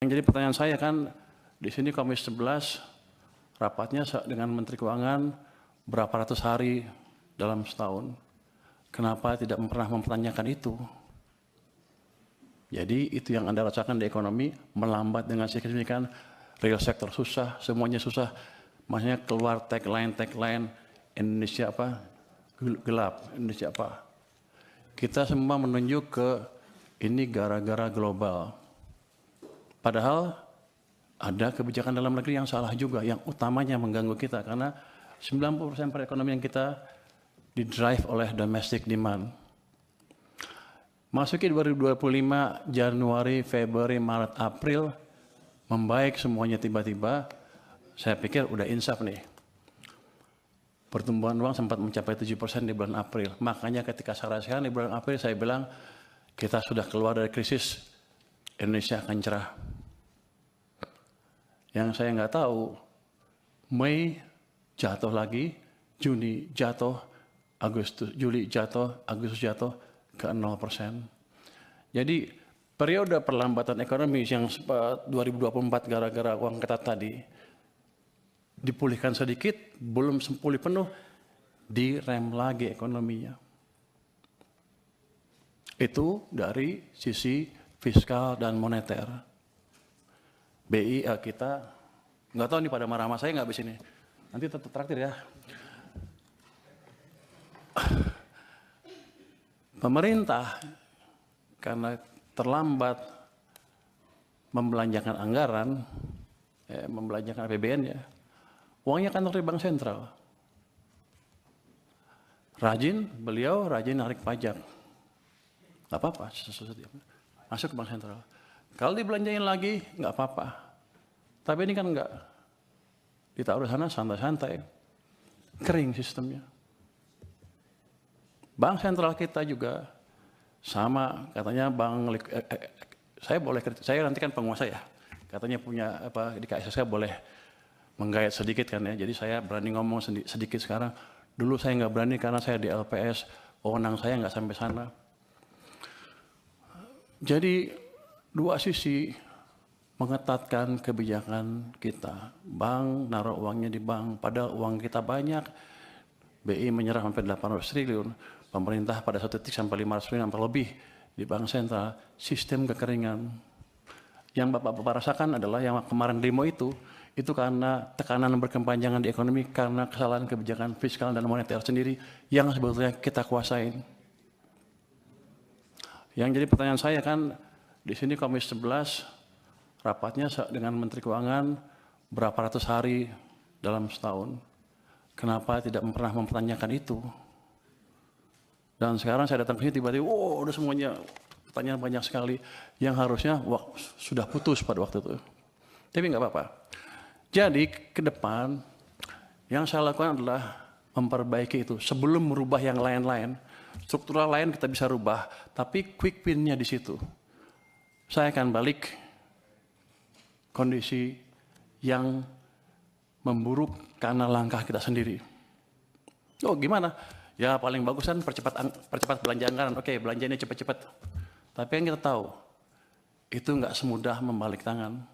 Yang jadi pertanyaan saya kan, di sini Komisi 11 rapatnya dengan Menteri Keuangan berapa ratus hari dalam setahun. Kenapa tidak pernah mempertanyakan itu? Jadi itu yang Anda rasakan di ekonomi, melambat dengan signifikan, real sektor susah, semuanya susah. Maksudnya keluar tagline Indonesia apa? Gelap, Indonesia apa? Kita semua menunjuk ke ini gara-gara global. Padahal ada kebijakan dalam negeri yang salah juga, yang utamanya mengganggu kita karena 90% perekonomian kita didrive oleh domestic demand. Masuki 2025, Januari, Februari, Maret, April, membaik semuanya tiba-tiba, saya pikir udah insaf nih. Pertumbuhan uang sempat mencapai 7% di bulan April. Makanya ketika saya rasakan di bulan April, saya bilang kita sudah keluar dari krisis, Indonesia akan cerah. Yang saya nggak tahu, Mei jatuh lagi, Juni jatuh, Juli jatuh, Agustus jatuh ke 0%. Jadi periode perlambatan ekonomi yang 2024 gara-gara uang ketat tadi dipulihkan sedikit, belum pulih penuh, direm lagi ekonominya. Itu dari sisi fiskal dan moneter. BI kita, nggak tahu nih pada marah sama saya nggak habis ini. Nanti tetap traktir ya. Pemerintah karena terlambat membelanjakan anggaran, membelanjakan APBN ya, uangnya kan dari Bank Sentral. Beliau rajin narik pajak. Nggak apa-apa, masuk ke Bank Sentral. Kalau dibelanjain lagi, nggak apa-apa. Tapi ini kan nggak. Ditaruh sana santai-santai. Kering sistemnya. Bank Sentral kita juga sama. Katanya saya nanti kan penguasa ya. Katanya punya apa di KSS saya boleh menggayat sedikit kan ya. Jadi saya berani ngomong sedikit sekarang. Dulu saya nggak berani karena saya di LPS. Wewenang saya nggak sampai sana. Jadi dua sisi mengetatkan kebijakan kita. Bank naruh uangnya di bank, padahal uang kita banyak. BI menyerah sampai 800 triliun, pemerintah pada satu titik sampai 500 triliun sampai lebih di Bank Sentral. Sistem kekeringan. Yang Bapak-Bapak rasakan adalah yang kemarin demo itu karena tekanan berkepanjangan di ekonomi, karena kesalahan kebijakan fiskal dan moneter sendiri yang sebetulnya kita kuasain. Yang jadi pertanyaan saya kan, di sini Komisi 11 rapatnya dengan Menteri Keuangan berapa ratus hari dalam setahun. Kenapa tidak pernah mempertanyakan itu? Dan sekarang saya datang ke sini tiba-tiba, udah semuanya pertanyaan banyak sekali yang harusnya sudah putus pada waktu itu. Tapi nggak apa-apa. Jadi ke depan yang saya lakukan adalah memperbaiki itu sebelum merubah yang lain-lain. Struktural lain kita bisa rubah, tapi quick win-nya di situ. Saya akan balik kondisi yang memburuk karena langkah kita sendiri. Oh gimana? Ya paling bagus kan percepat belanja anggaran. Oke, belanjanya cepat-cepat. Tapi yang kita tahu, itu nggak semudah membalik tangan.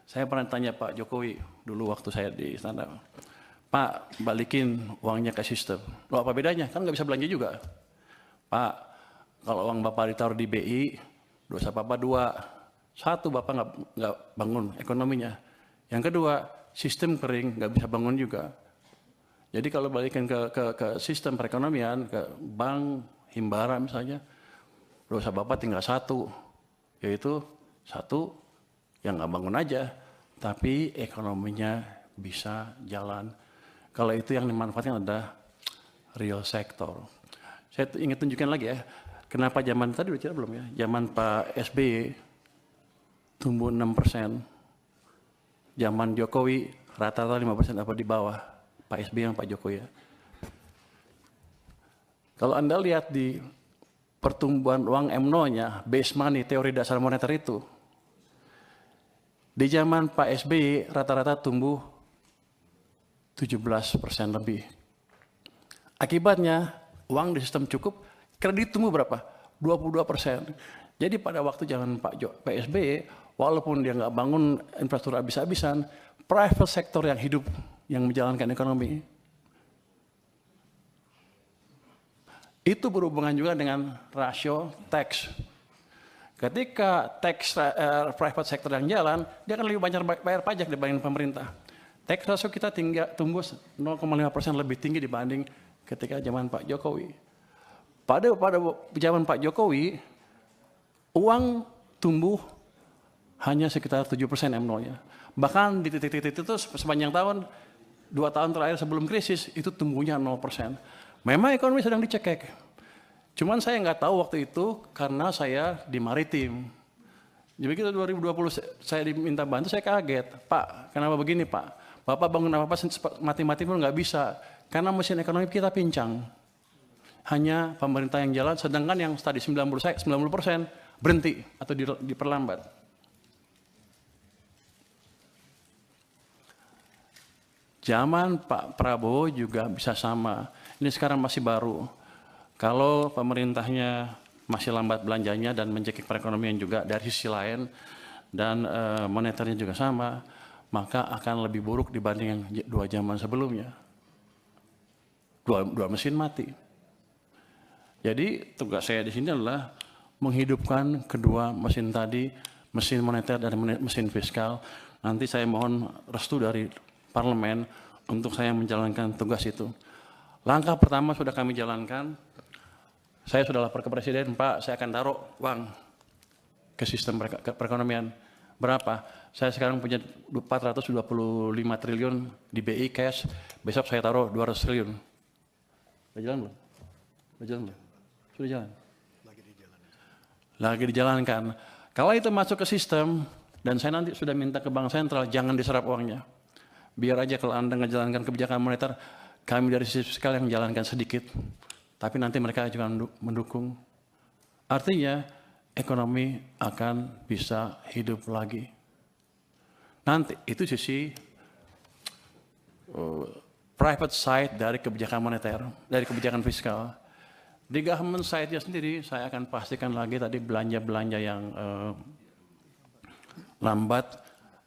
Saya pernah tanya Pak Jokowi dulu waktu saya di istana. Pak, balikin uangnya ke sistem. Loh apa bedanya? Kan nggak bisa belanja juga. Pak, kalau uang Bapak ditaruh di BI, dosa Bapak dua. Satu, Bapak nggak bangun ekonominya. Yang kedua, sistem kering, nggak bisa bangun juga. Jadi kalau balikin ke sistem perekonomian, ke bank, himbara misalnya, dosa Bapak tinggal satu. Yaitu satu, yang nggak bangun aja, tapi ekonominya bisa jalan. Kalau itu yang dimanfaatkan adalah real sektor. Saya ingin tunjukkan lagi ya. Kenapa zaman tadi udah cerita belum ya? Zaman Pak SBY tumbuh 6%. Zaman Jokowi rata-rata 5% apa di bawah Pak SBY dan Pak Jokowi ya. Kalau Anda lihat di pertumbuhan uang MNO-nya, base money, teori dasar moneter itu, di zaman Pak SBY rata-rata tumbuh 17% lebih. Akibatnya uang di sistem cukup, kredit tumbuh berapa? 22%. Jadi pada waktu zaman Pak SBY, walaupun dia nggak bangun infrastruktur habis-habisan, private sector yang hidup, yang menjalankan ekonomi. Itu berhubungan juga dengan rasio tax. Ketika tax private sector yang jalan, dia akan lebih banyak bayar pajak dibanding pemerintah. Tax ratio kita tumbuh 0,5% lebih tinggi dibanding ketika zaman Pak Jokowi. Pada zaman Pak Jokowi, uang tumbuh hanya sekitar 7% M0-nya. Bahkan di titik-titik itu sepanjang tahun, 2 tahun terakhir sebelum krisis, itu tumbuhnya 0%. Memang ekonomi sedang dicekek. Cuman saya nggak tahu waktu itu karena saya di maritim. Jadi begitu 2020 saya diminta bantu, saya kaget. Pak, kenapa begini Pak? Bapak bangun apa-apa mati-mati pun nggak bisa. Karena mesin ekonomi kita pincang. Hanya pemerintah yang jalan, sedangkan yang tadi 90% berhenti atau diperlambat. Zaman Pak Prabowo juga bisa sama. Ini sekarang masih baru. Kalau pemerintahnya masih lambat belanjanya dan mencekik perekonomian juga dari sisi lain dan moneternya juga sama, maka akan lebih buruk dibanding yang 2 zaman sebelumnya. Dua mesin mati. Jadi tugas saya di sini adalah menghidupkan kedua mesin tadi, mesin moneter dan mesin fiskal. Nanti saya mohon restu dari parlemen untuk saya menjalankan tugas itu. Langkah pertama sudah kami jalankan. Saya sudah lapor ke Presiden, Pak, saya akan taruh uang ke sistem perekonomian. Berapa? Saya sekarang punya 425 triliun di BI cash, besok saya taruh 200 triliun. Sudah jalan belum? Sudah jalan belum? Sudah jalan? Lagi dijalankan. Kalau itu masuk ke sistem, dan saya nanti sudah minta ke Bank Sentral, jangan diserap uangnya. Biar aja kalau Anda menjalankan kebijakan moneter, kami dari sisi fiskal yang menjalankan sedikit. Tapi nanti mereka juga mendukung. Artinya, ekonomi akan bisa hidup lagi. Nanti, itu sisi private side dari kebijakan moneter, dari kebijakan fiskal. Di government side-nya sendiri, saya akan pastikan lagi tadi belanja-belanja yang lambat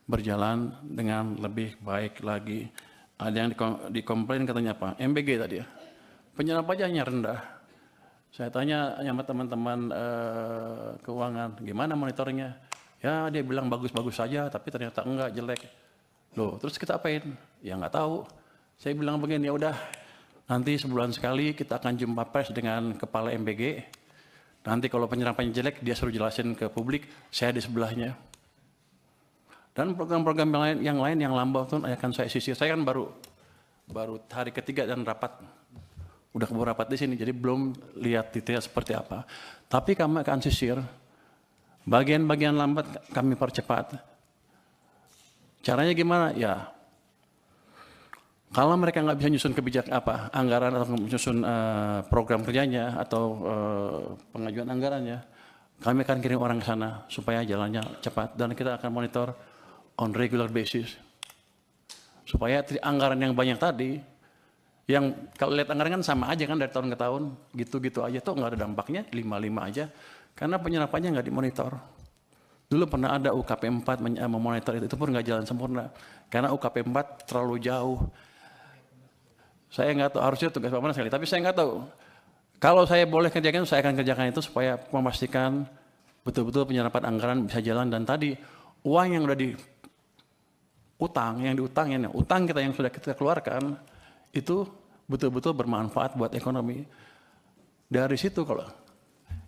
berjalan dengan lebih baik lagi. Ada yang dikomplain katanya apa? MBG tadi ya. Penyerapan pajaknya rendah. Saya tanya sama teman-teman keuangan, gimana monitornya? Ya dia bilang bagus-bagus saja, tapi ternyata enggak, jelek. Loh, terus kita apain? Ya nggak tahu. Saya bilang begini, ya udah, nanti sebulan sekali kita akan jumpa pers dengan kepala MBG. Nanti kalau penyerapannya jelek, dia suruh jelasin ke publik, saya di sebelahnya. Dan program-program yang lain yang lambat itu akan saya sisir. Saya kan baru hari ketiga dan rapat. Udah keburu rapat di sini, jadi belum lihat detail seperti apa. Tapi kami akan sisir. Bagian-bagian lambat kami percepat. Caranya gimana? Ya, kalau mereka nggak bisa nyusun kebijakan anggaran atau menyusun program kerjanya atau pengajuan anggarannya, kami akan kirim orang ke sana supaya jalannya cepat dan kita akan monitor on regular basis supaya anggaran yang banyak tadi, yang kalau lihat anggaran kan sama aja kan dari tahun ke tahun, gitu-gitu aja tuh nggak ada dampaknya, 5-5 aja, karena penyerapannya nggak dimonitor. Dulu pernah ada UKP 4 memonitor itu pun nggak jalan sempurna, karena UKP 4 terlalu jauh. Saya nggak tahu, harusnya tugas Pak Manas sekali, tapi saya nggak tahu. Kalau saya boleh kerjakan, saya akan kerjakan itu supaya memastikan betul-betul penyerapan anggaran bisa jalan. Dan tadi, uang yang udah utang kita yang sudah kita keluarkan, itu betul-betul bermanfaat buat ekonomi. Dari situ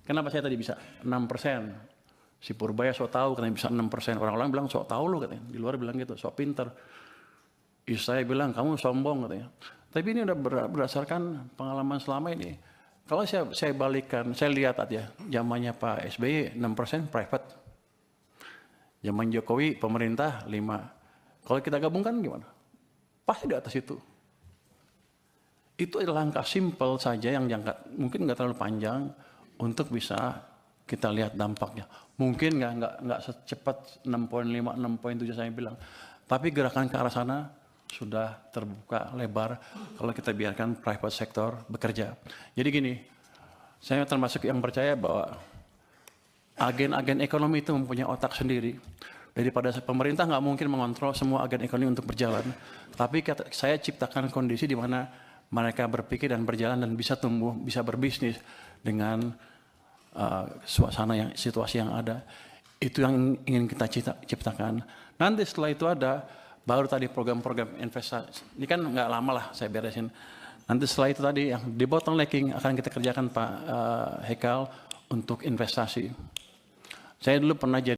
kenapa saya tadi bisa 6%? Si Purbaya sok tahu katanya bisa 6%. Orang-orang bilang sok tahu lo katanya. Di luar bilang gitu, sok pinter. Saya bilang kamu sombong katanya. Tapi ini udah berdasarkan pengalaman selama ini. Kalau saya balikkan, saya lihat aja zamannya Pak SBY 6% private. Zaman Jokowi pemerintah 5%. Kalau kita gabungkan gimana? Pasti di atas itu. Itu adalah langkah simpel saja yang mungkin nggak terlalu panjang untuk bisa kita lihat dampaknya. Mungkin nggak secepat 6,5, 6,7 saya bilang. Tapi gerakan ke arah sana sudah terbuka lebar kalau kita biarkan private sector bekerja. Jadi gini, saya termasuk yang percaya bahwa agen-agen ekonomi itu mempunyai otak sendiri. Daripada pemerintah nggak mungkin mengontrol semua agen ekonomi untuk berjalan. Tapi saya ciptakan kondisi di mana mereka berpikir dan berjalan dan bisa tumbuh, bisa berbisnis dengan suasana yang situasi yang ada. Itu yang ingin kita ciptakan. Nanti setelah itu ada baru tadi program-program investasi. Ini kan nggak lama lah saya beresin. Nanti setelah itu tadi yang debottlenecking akan kita kerjakan Pak Hekal untuk investasi. Saya dulu pernah jadi